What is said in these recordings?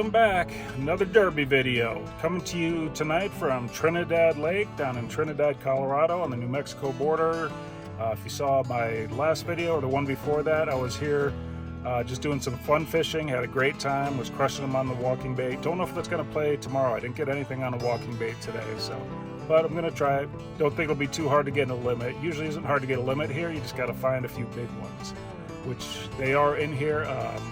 welcome back. Another derby video coming to you tonight from Trinidad Lake down in Trinidad, Colorado on the New Mexico border. If you saw my last video or the one before that, I was here just doing some fun fishing. Had a great time, was crushing them on the walking bait. Don't know if that's going to play tomorrow. I didn't get anything on a walking bait today, but I'm going to try it. Don't think it'll be too hard to get in a limit. Usually isn't hard to get a limit here. You just got to find a few big ones, which they are in here,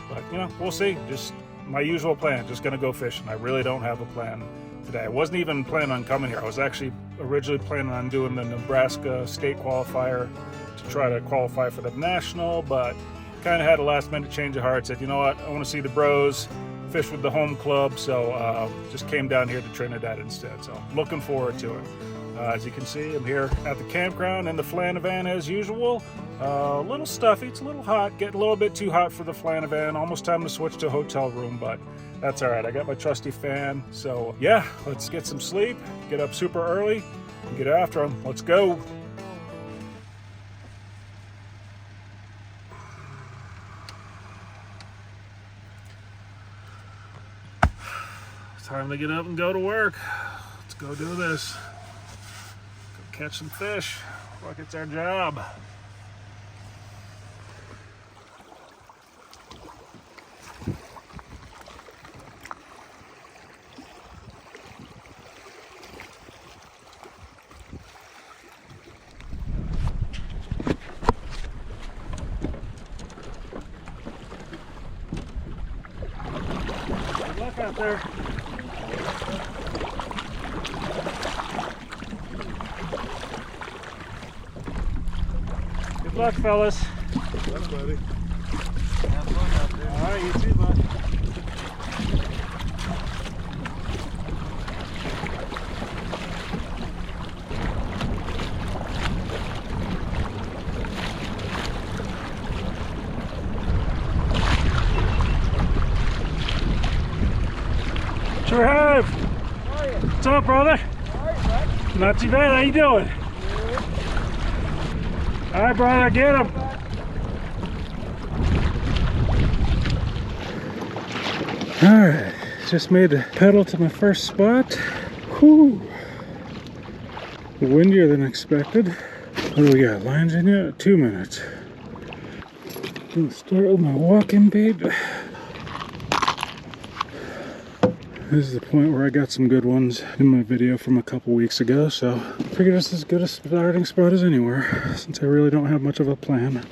but you know, we'll see. Just my usual plan, just gonna go fishing. I really don't have a plan today. I wasn't even planning on coming here. I was actually originally planning on doing the Nebraska state qualifier to try to qualify for the national, but kind of had a last minute change of heart. Said, you know what, I want to see the bros, fish with the home club, so just came down here to Trinidad instead. So looking forward to it. As you can see, I'm here at the campground in the Flanavan as usual. A little stuffy, it's a little hot, getting a little bit too hot for the Flanavan. Almost time to switch to a hotel room, but that's all right. I got my trusty fan. So yeah, let's get some sleep, get up super early, and get after them. Let's go. Time to get up and go to work. Let's go do this. Go catch some fish. Like it's our job. Good luck out there. Good luck, fellas. Good luck, buddy. Have fun out there. All right, you too, bud. Sure have. How are you? What's up, brother? How are you, bud? Not too bad. How you doing? Good. All right, brother, get him. All right, just made a pedal to my first spot. Whew. Windier than expected. What do we got? Lines in yet? 2 minutes. Gonna start with my walking bait. This is the point where I got some good ones in my video from a couple weeks ago, so I figured it's as good a starting spot as anywhere, since I really don't have much of a plan.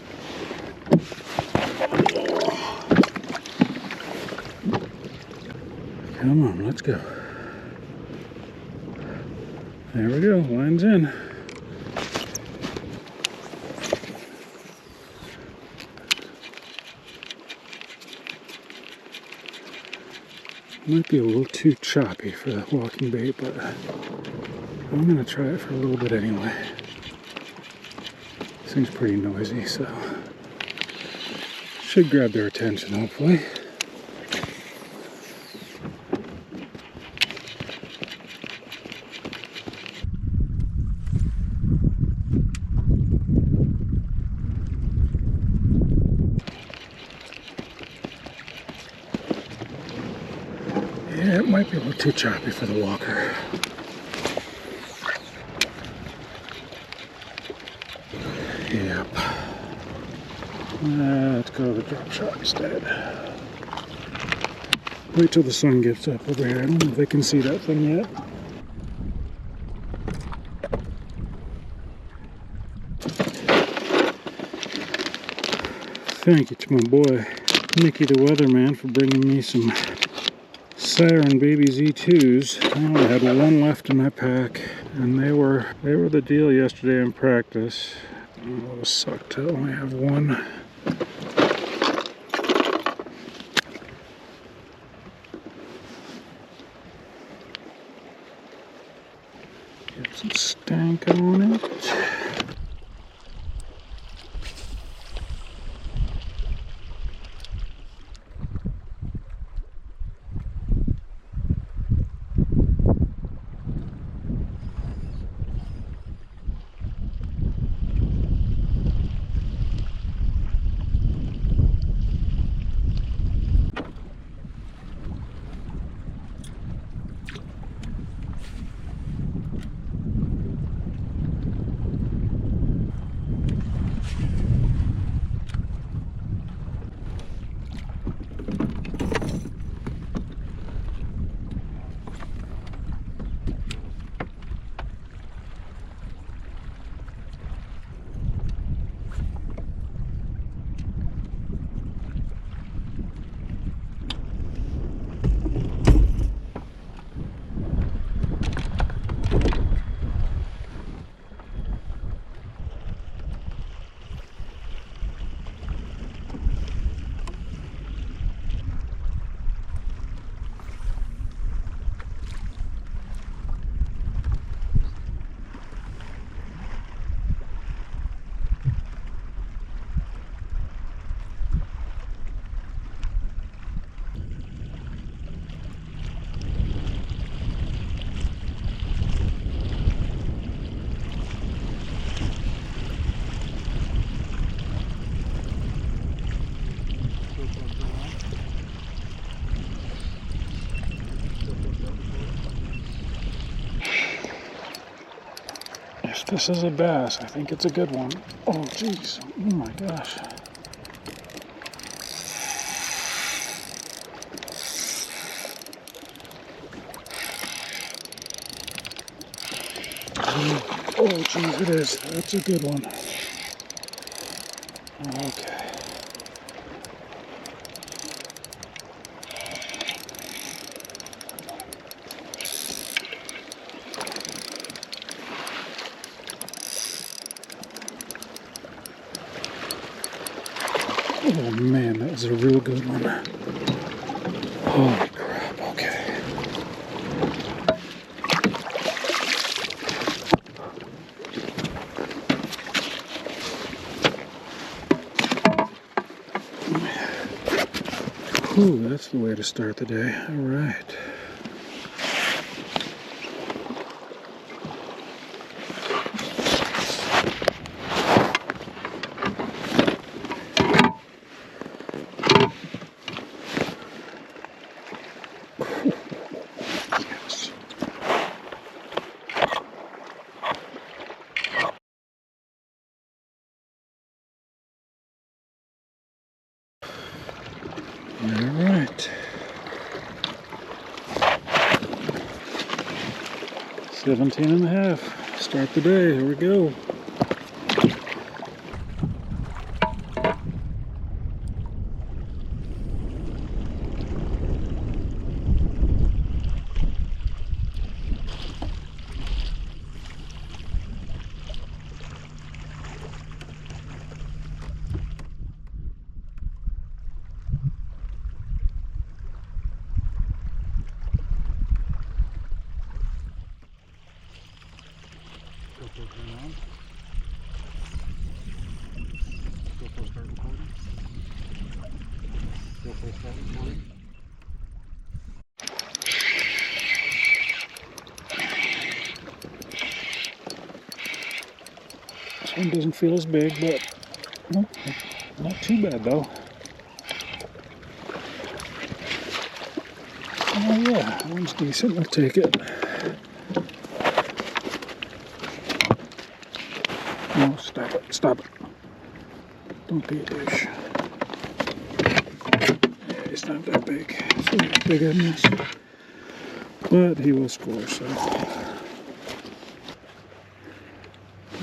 Come on, let's go. There we go, line's in. Might be a little too choppy for the walking bait, but I'm gonna try it for a little bit anyway. Seems pretty noisy, so should grab their attention, hopefully. Yeah, it might be a little too choppy for the walker. Yep. Let's go to the drop shot instead. Wait till the sun gets up over here. I don't know if they can see that thing yet. Thank you to my boy Mickey the Weatherman for bringing me some Siren Baby Z2s. I only had one left in my pack, and they were the deal yesterday in practice. Oh, it sucked to only have one. Get some stank on it. If this is a bass, I think it's a good one. Oh, jeez. Oh, my gosh. Oh, geez, it is. That's a good one. Okay. Oh man, that was a real good one. Holy crap, okay. Ooh, that's the way to start the day. All right. Yes. All right. 17 and a half. Start the day. Here we go. This one doesn't feel as big, but no, not too bad though. Oh yeah, that one's decent. We'll take it. No, stop it. Stop it. Don't be a douche. Yeah, he's not that big. It's a little bigger than this. But he will score, so.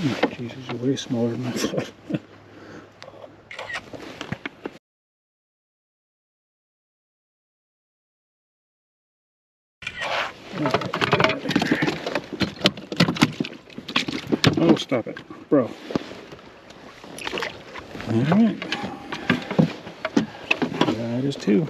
Oh, jeez, he's way smaller than I thought. Oh, stop it, bro. All right. That is two.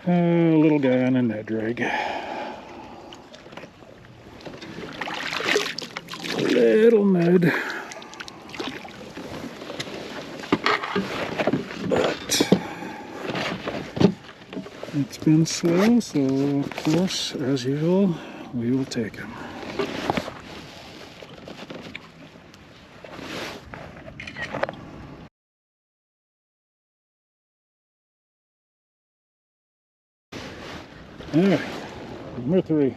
Little guy on a Ned drag. Little Ned. But it's been slow, so of course, as usual, we will take him. All right, number three.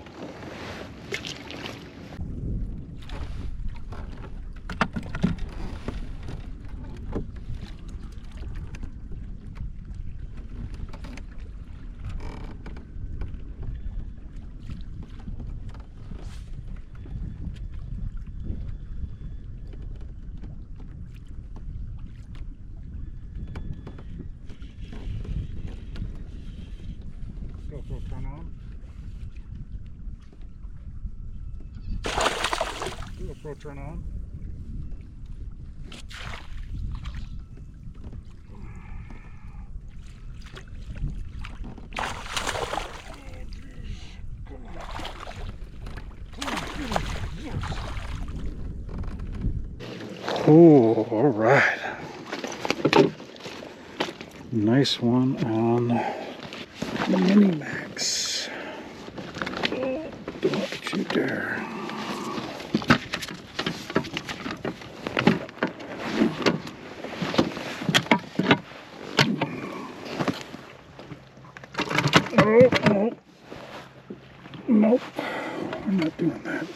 turn on. GoPro turn on. Oh, all right. Nice one on Mini Max. Oh, don't you dare. Oh, no. Nope. We're not doing that.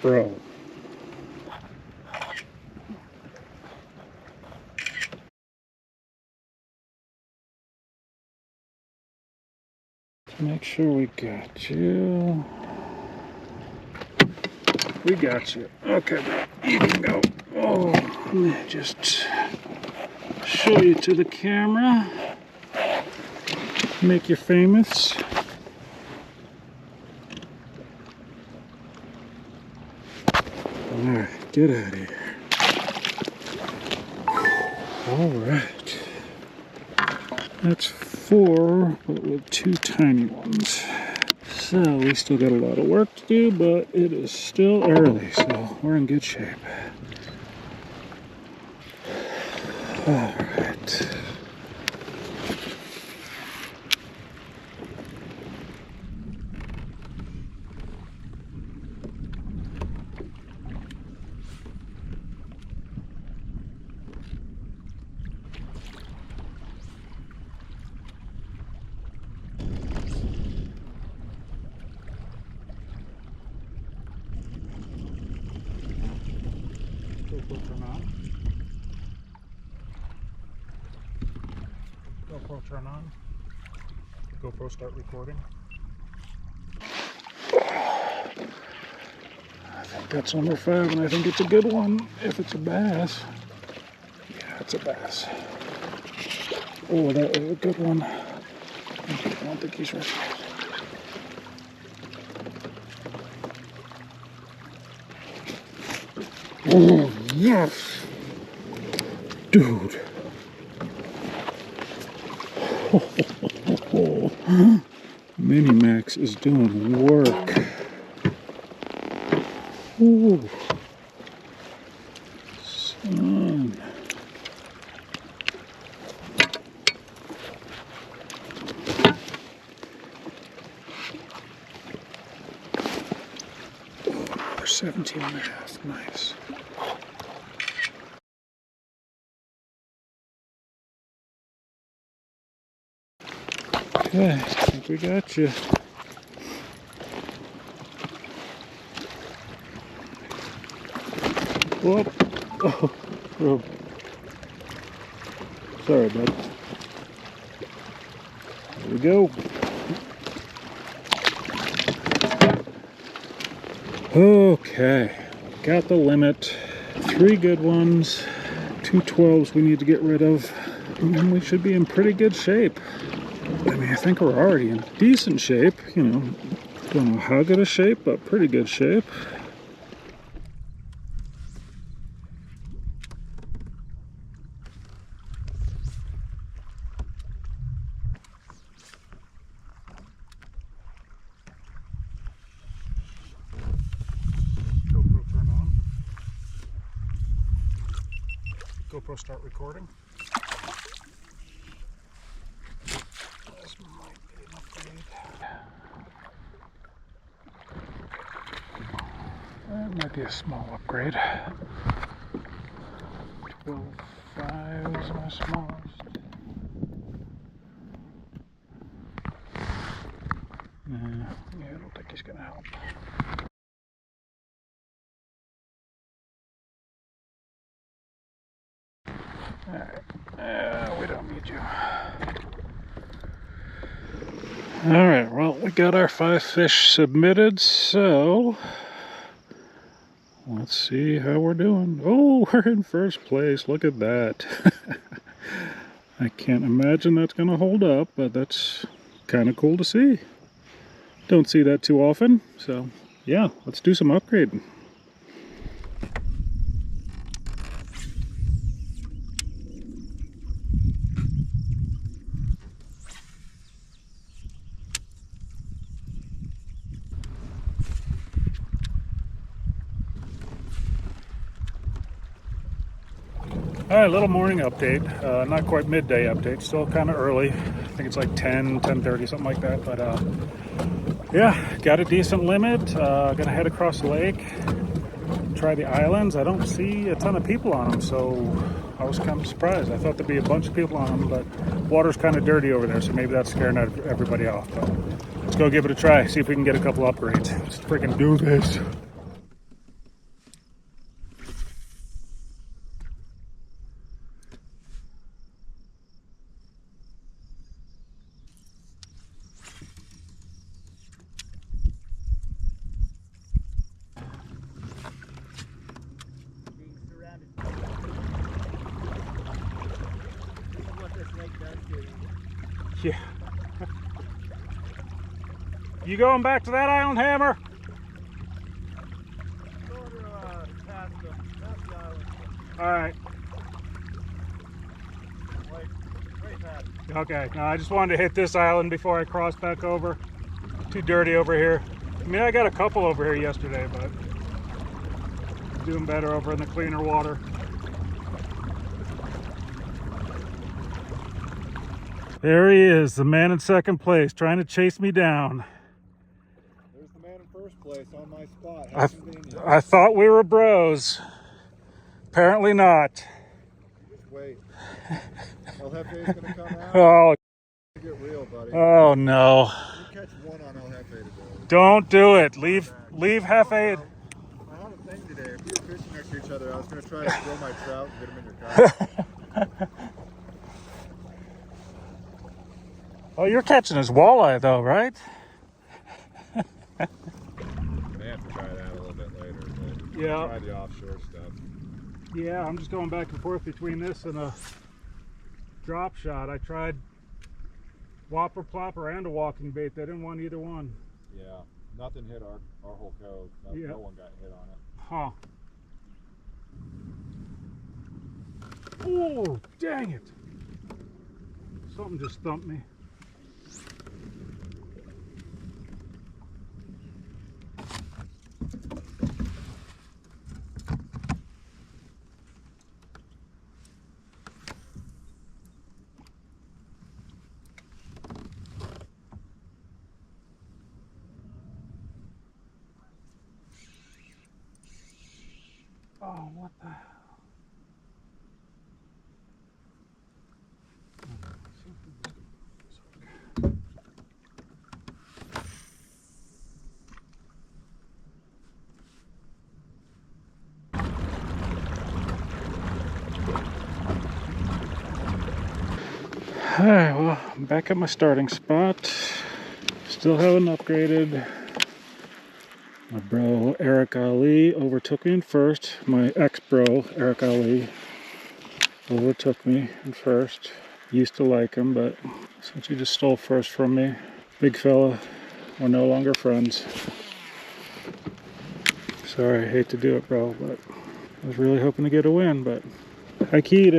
Bro. Make sure we got you. We got you. Okay, bro. You can go. Oh, let me just show you to the camera. Make you famous. Alright, get out of here. Alright. That's 4, but with 2 tiny ones. So we still got a lot of work to do, but it is still early, so we're in good shape. Alright. GoPro turn on. GoPro turn on. GoPro start recording. I think that's number 5, and I think it's a good one. If it's a bass. Yeah, it's a bass. Oh, that was a good one. I don't think he's ready. Oh, yes! Dude! Mini Max is doing work. Ooh. Son. Another 17 and a half. Nice. Okay, I think we got you. Whoop. Oh, oh. Sorry, bud. There we go. Okay, got the limit. 3 good ones, 2 12s we need to get rid of, and we should be in pretty good shape. I mean, I think we're already in decent shape, you know. Don't know how good a shape, but pretty good shape. GoPro turn on. GoPro start recording. This might be an upgrade. That might be a small upgrade. 12.5 is my smallest. Yeah, I don't think he's gonna help. Alright, we don't need you. Alright, well, we got our 5 fish submitted, so let's see how we're doing. Oh, we're in first place. Look at that. I can't imagine that's going to hold up, but that's kind of cool to see. Don't see that too often, so yeah, let's do some upgrading. All right, little morning update. Not quite midday update, still kind of early. I think it's like 10:30, something like that. But yeah, got a decent limit. Gonna head across the lake, try the islands. I don't see a ton of people on them, so I was kind of surprised. I thought there'd be a bunch of people on them, but water's kind of dirty over there, so maybe that's scaring everybody off. But let's go give it a try, see if we can get a couple upgrades. Let's freaking do this. Being surrounded. This is what this lake does to you. Yeah. You going back to that island, Hammer? Go to past the island. All right. Way past. Okay. No, I just wanted to hit this island before I cross back over. Too dirty over here. I mean, I got a couple over here yesterday, but doing better over in the cleaner water. There he is, the man in second place, trying to chase me down. There's the man in first place on my spot. I, How convenient. I thought we were bros. Apparently not. Just wait. El Jefe's gonna come out. Oh, Get real, buddy. oh no. You catch one on El Jefe today. Don't do it. Leave Hefe. I had a thing today. If we were fishing next to each other, I was gonna try to throw my trout and get them in your car. Oh, you're catching his walleye though, right? I may have to try that a little bit later. But Yeah. try the offshore stuff. Yeah, I'm just going back and forth between this and a drop shot. I tried whopper plopper and a walking bait. They didn't want either one. Yeah, nothing hit our whole cove. Yeah. No one got hit on it. Huh. Oh, dang it. Something just thumped me. Oh, what the hell? Alright, well, I'm back at my starting spot. Still haven't upgraded. My bro Eric Ali overtook me in first. My ex-bro Eric Ali overtook me in first. Used to like him, but since he just stole first from me, big fella, we're no longer friends. Sorry, I hate to do it, bro, but I was really hoping to get a win, but I keyed.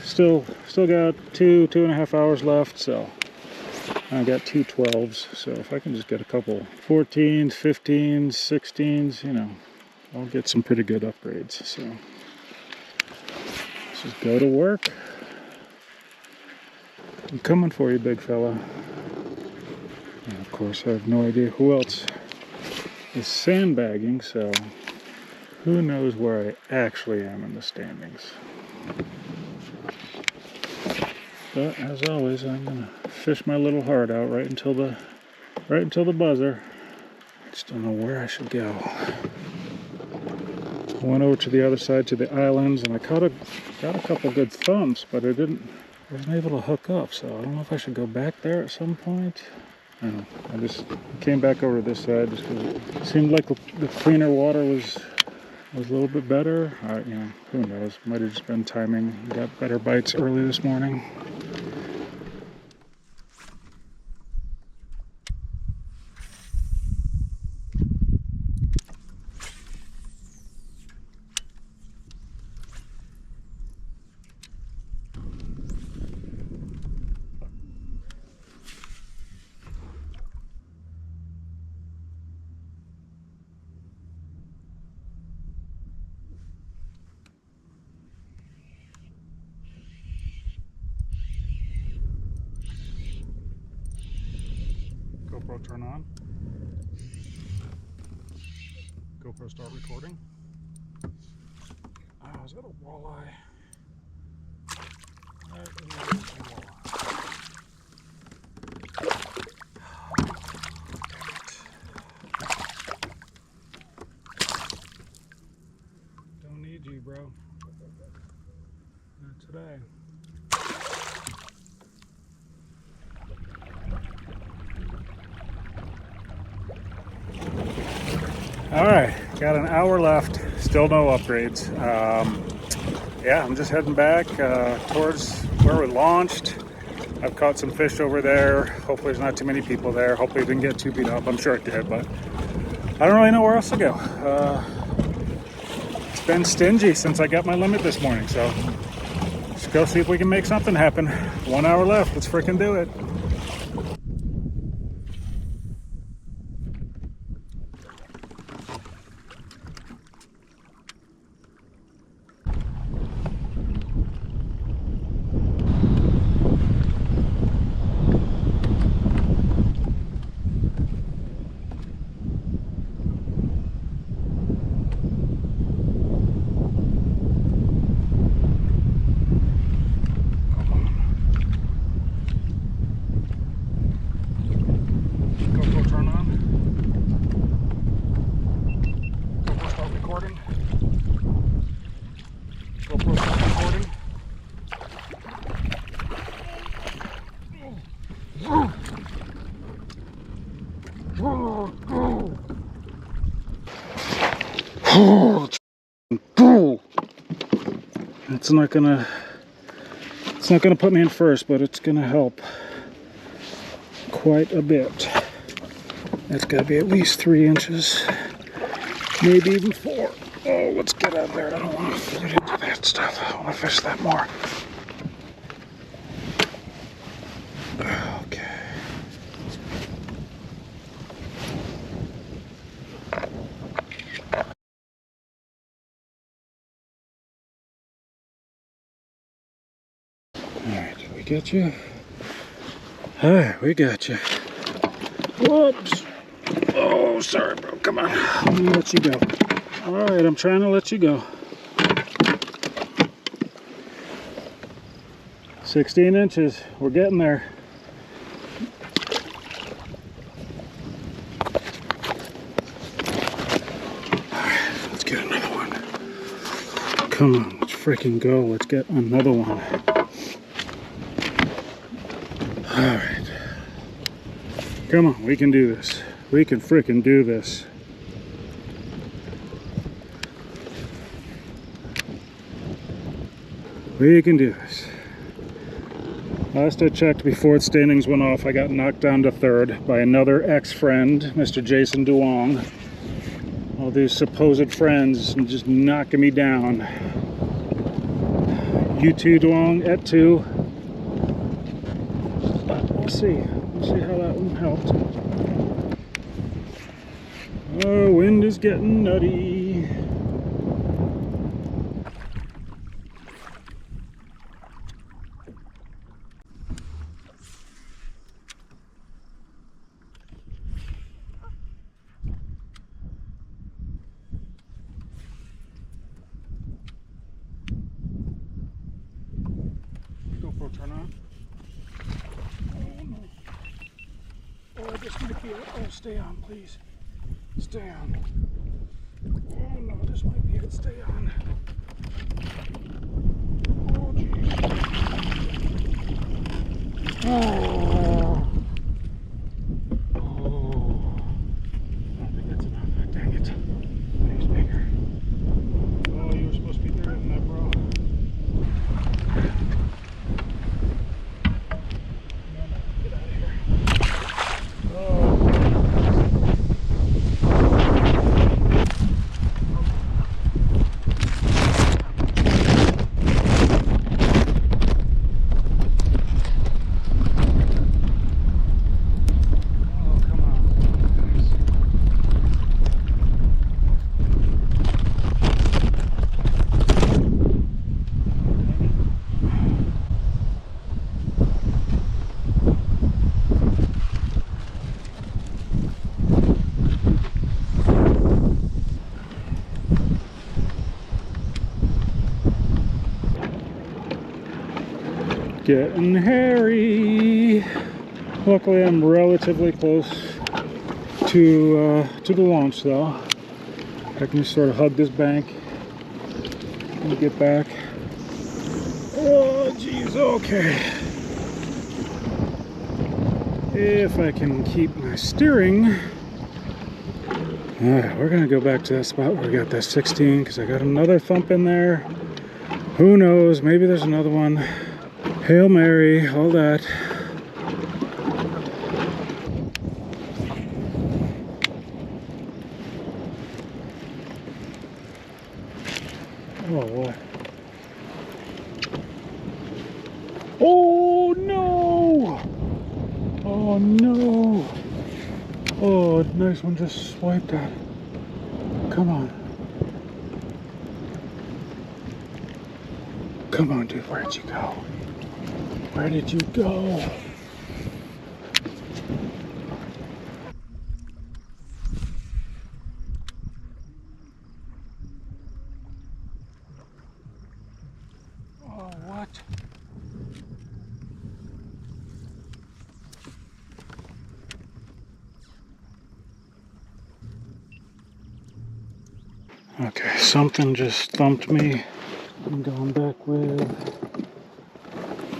Still got 2.5 hours left, so I got 2 12s, so if I can just get a couple 14s, 15s, 16s, you know, I'll get some pretty good upgrades. So let's just go to work. I'm coming for you, big fella. And of course, I have no idea who else is sandbagging, so who knows where I actually am in the standings. But as always, I'm gonna fish my little heart out right until the buzzer. I just don't know where I should go. I went over to the other side to the islands, and I got a couple good thumps, but I wasn't able to hook up. So I don't know if I should go back there at some point. I don't know. I just came back over to this side just because it seemed like the cleaner water was was a little bit better. You know, who knows? Might have just been timing. Got better bites early this morning. GoPro turn on. GoPro start recording. Oh, is that a walleye? That is a walleye. Don't need you, bro. Not today. All right, got an hour left, still no upgrades. Yeah, I'm just heading back towards where we launched. I've caught some fish over there. Hopefully there's not too many people there. Hopefully it didn't get too beat up. I'm sure it did, but I don't really know where else to go. It's been stingy since I got my limit this morning, so let's go see if we can make something happen. 1 hour left, let's freaking do it. It's not gonna put me in first, but it's gonna help quite a bit. It's gotta be at least 3 inches, maybe even 4. Oh, let's get out there. I don't want to fit into that stuff. I want to fish that more. Okay. Alright, we got you. Alright, we got you. Whoops. Oh, sorry, bro. Come on. Let me let you go. Alright, I'm trying to let you go. 16 inches. We're getting there. Alright, let's get another one. Come on, let's freaking go. Let's get another one. Alright. Come on, we can do this. We can freaking do this. We can do this. Last I checked, before the standings went off, I got knocked down to 3rd by another ex-friend, Mr. Jason Duong. All these supposed friends just knocking me down. You too, Duong, at 2. But we'll see. We'll see how that one helped. Oh, wind is getting nutty. GoPro turn on. Oh no. Oh, this might be it. Oh, stay on, please. Stay on. Oh no, this might be it. Stay on. Oh jeez. Oh. Oh. I don't think that's enough. Dang it. He's bigger. Getting hairy. Luckily, I'm relatively close to the launch, though. I can just sort of hug this bank and get back. Oh, geez, okay. If I can keep my steering. Alright, we're gonna go back to that spot where we got that 16 because I got another thump in there. Who knows? Maybe there's another one. Hail Mary, all that. Oh, what? Oh, no! Oh, no! Oh, nice one, just swiped that. Come on. Come on, dude, where'd you go? Where did you go? Oh, what? Okay, something just thumped me. I'm going back with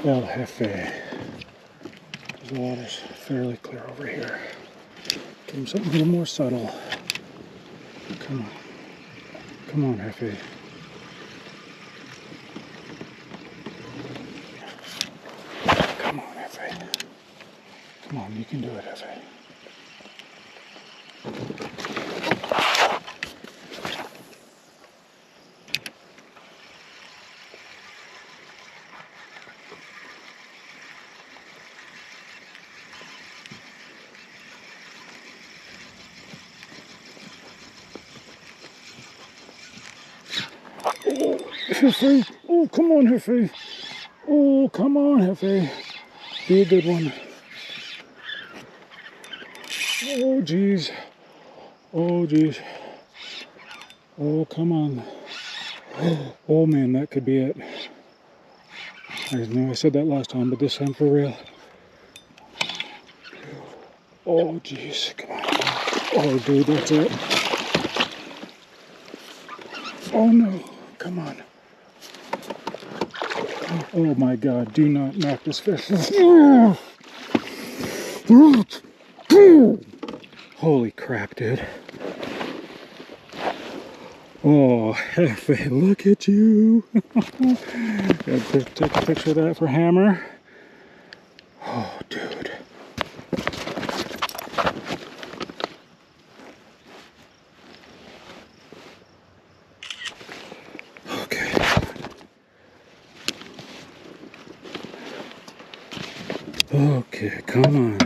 El Jefe. The water's fairly clear over here. Give him something a little more subtle. Come on. Come on, Jefe. Come on, Jefe. Come on, you can do it, Jefe. Oh, Jefe. Oh, come on, Jefe. Oh, come on, Jefe. Be a good one. Oh, geez. Oh, geez. Oh, come on. Oh, man, that could be it. I know I said that last time, but this time for real. Oh, geez. Come on. Oh, dude, that's it. Oh, no. Come on. Oh, my God. Do not knock this fish. Holy crap, dude. Oh, Hefe, look at you. Gotta take a picture of that for Hammer. Oh, dude. Okay. Okay, come on.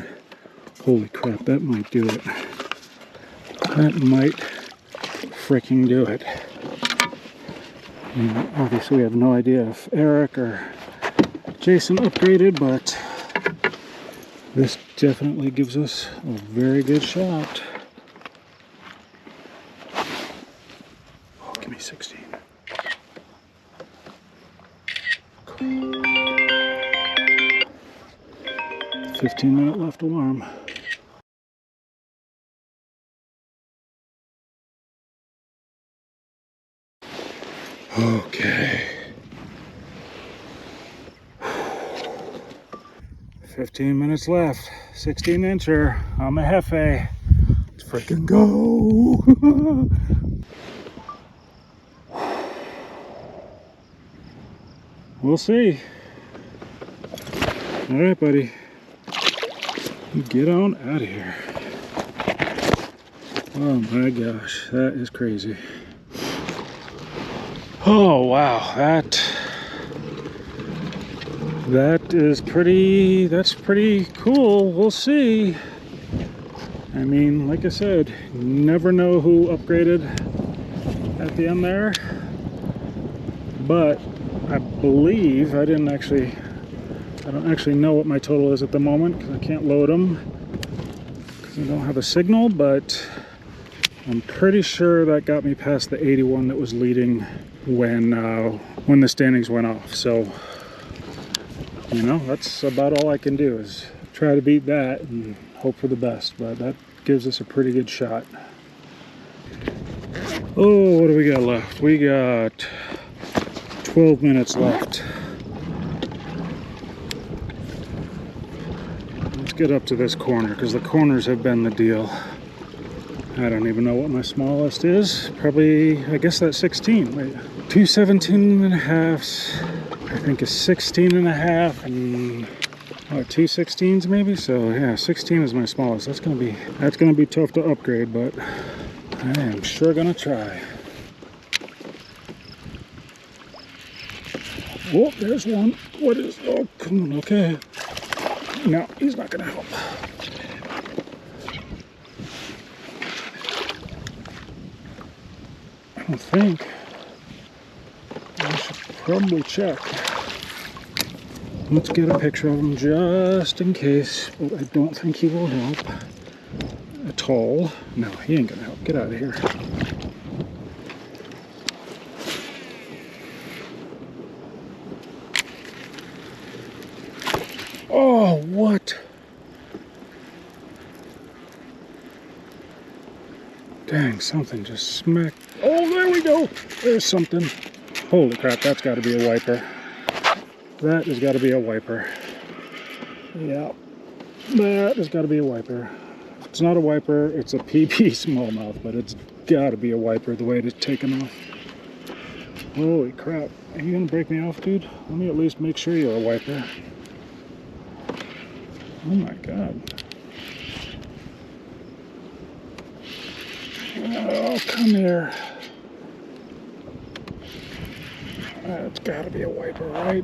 Holy crap, that might do it. That might freaking do it. Obviously, we have no idea if Eric or Jason upgraded, but this definitely gives us a very good shot. Oh, give me 16. Cool. 15-minute left alarm. Okay. 15 minutes left. 16-incher on the Hefe. Let's freaking go. We'll see. All right, buddy. Get on out of here. Oh my gosh, that is crazy. Oh wow, that's pretty cool. We'll see. I mean, like I said, you never know who upgraded at the end there. But I believe I don't actually know what my total is at the moment because I can't load them because I don't have a signal, but I'm pretty sure that got me past the 81 that was leading when the standings went off. So You know, that's about all I can do is try to beat that and hope for the best, but that gives us a pretty good shot. Oh, what do we got left? We got 12 minutes left. Let's get up to this corner, because the corners have been the deal. I don't even know what my smallest is. Probably, I guess that's 16. Wait, 2 17.5s. I think is 16.5 and what, 2 16s maybe. So yeah, 16 is my smallest. That's gonna be tough to upgrade, but I am sure gonna try. Oh, there's one. What is? Oh, come on. Okay. No, he's not gonna help. I don't think. I should probably check. Let's get a picture of him just in case, but I don't think he will help at all. No, he ain't gonna help. Get out of here. Oh, what? Dang, something just smacked. Oh, there we go. There's something. Holy crap, that's got to be a wiper. That has got to be a wiper. Yeah, that has got to be a wiper. If it's not a wiper, it's a PB smallmouth, but it's got to be a wiper the way it is taken off. Holy crap. Are you going to break me off, dude? Let me at least make sure you're a wiper. Oh my God. Oh, come here. It's got to be a wiper, right?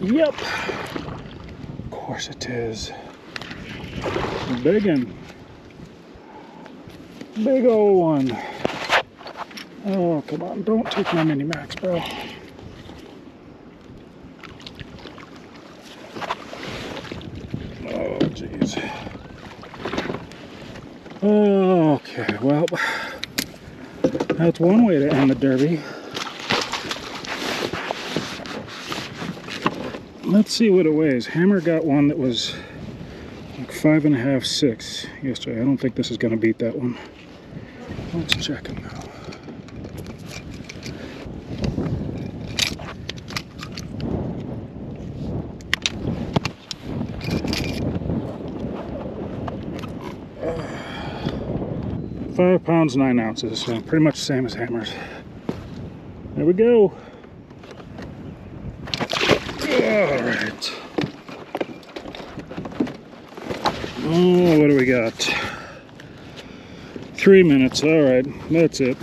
Yep. Of course it is. Big one. Big old one. Oh, come on. Don't take my mini max, bro. Oh, jeez. Okay, well, that's one way to end the derby. Let's see what it weighs. Hammer got one that was like 5.5, 6 yesterday. I don't think this is going to beat that one. Let's check it now. Uh, 5 pounds, 9 ounces. So pretty much the same as Hammer's. There we go. Alright. Oh, what do we got? 3 minutes. Alright, that's it.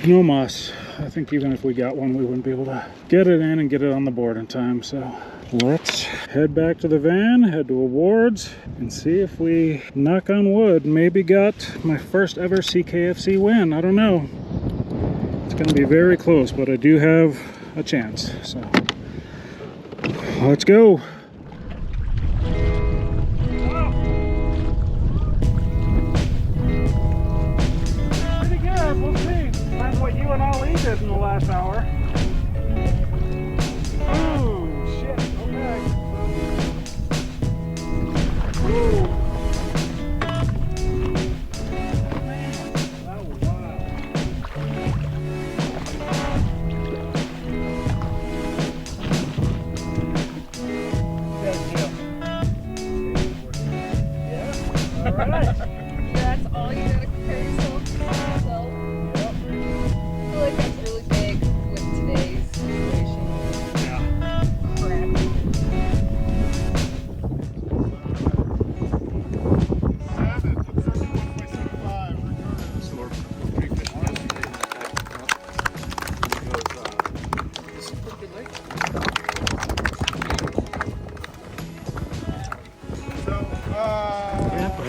No moss. I think even if we got one, we wouldn't be able to get it in and get it on the board in time. So let's head back to the van, head to awards, and see if we, knock on wood, maybe got my first ever CKFC win. I don't know. It's going to be very close, but I do have a chance. So let's go. Pretty good. We'll see. Depends what you and Ali did in the last hour. Oh, shit. Okay. Woo. That was wild. Yeah. All right. That's all you gotta compare yourself to. I feel like that's really big with today's situation. Yeah. Crap.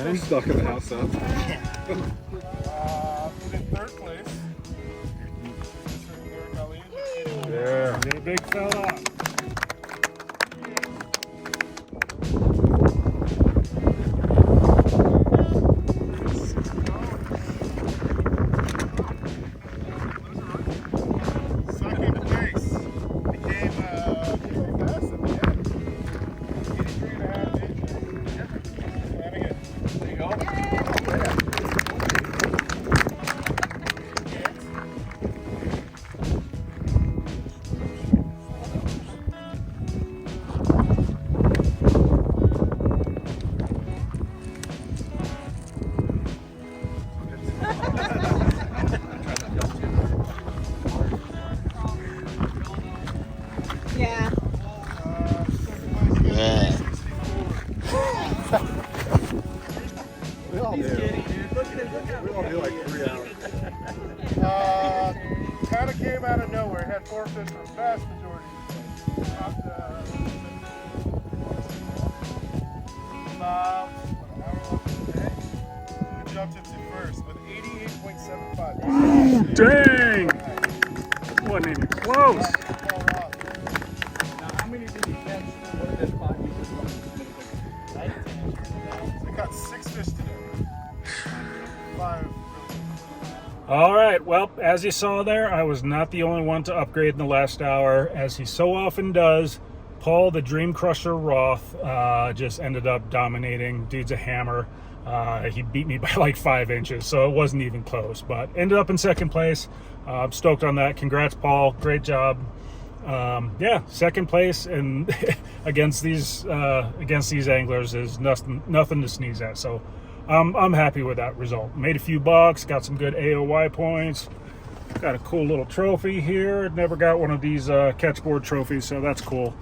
I'm stuck in the house up. We did 3rd place. Yeah. Get a big fella. had 4 fish for the vast majority of the day. About an hour left of the day. We jumped into first with 88.75. Dang! Wasn't even close. Colorado. Now, how many did you catch? What did that spot you just So we caught 6 fish today. 5 really. All right, well, as you saw there, I was not the only one to upgrade in the last hour. As he so often does, Paul, the Dream Crusher Roth, just ended up dominating. Dude's a hammer. He beat me by like 5 inches, so it wasn't even close, but ended up in second place. I'm stoked on that. Congrats, Paul. Great job. Yeah, second place and against these anglers is nothing to sneeze at. So I'm happy with that result. Made a few bucks, got some good AOY points. Got a cool little trophy here. Never got one of these catchboard trophies, so that's cool.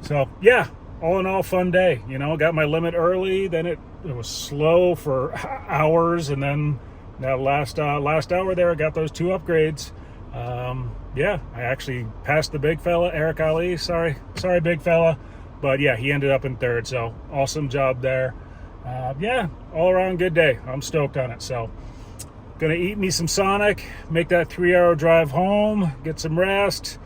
So yeah, all in all, fun day. You know, got my limit early. Then it was slow for hours, and then that last hour there, I got those 2 upgrades. Yeah, I actually passed the big fella, Eric Ali. Sorry, big fella. But yeah, he ended up in third. So awesome job there. Yeah, all around good day. I'm stoked on it. So gonna eat me some Sonic, make that 3-hour drive home, get some rest,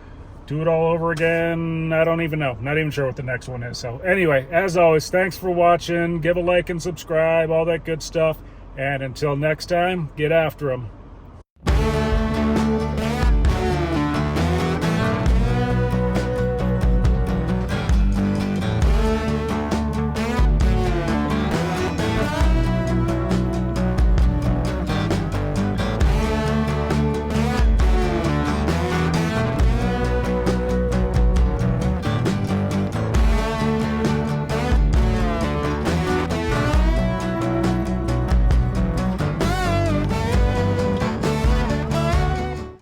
do it all over again. I don't even know. Not even sure what the next one is. So anyway, as always, thanks for watching. Give a like and subscribe, all that good stuff. And until next time, get after them.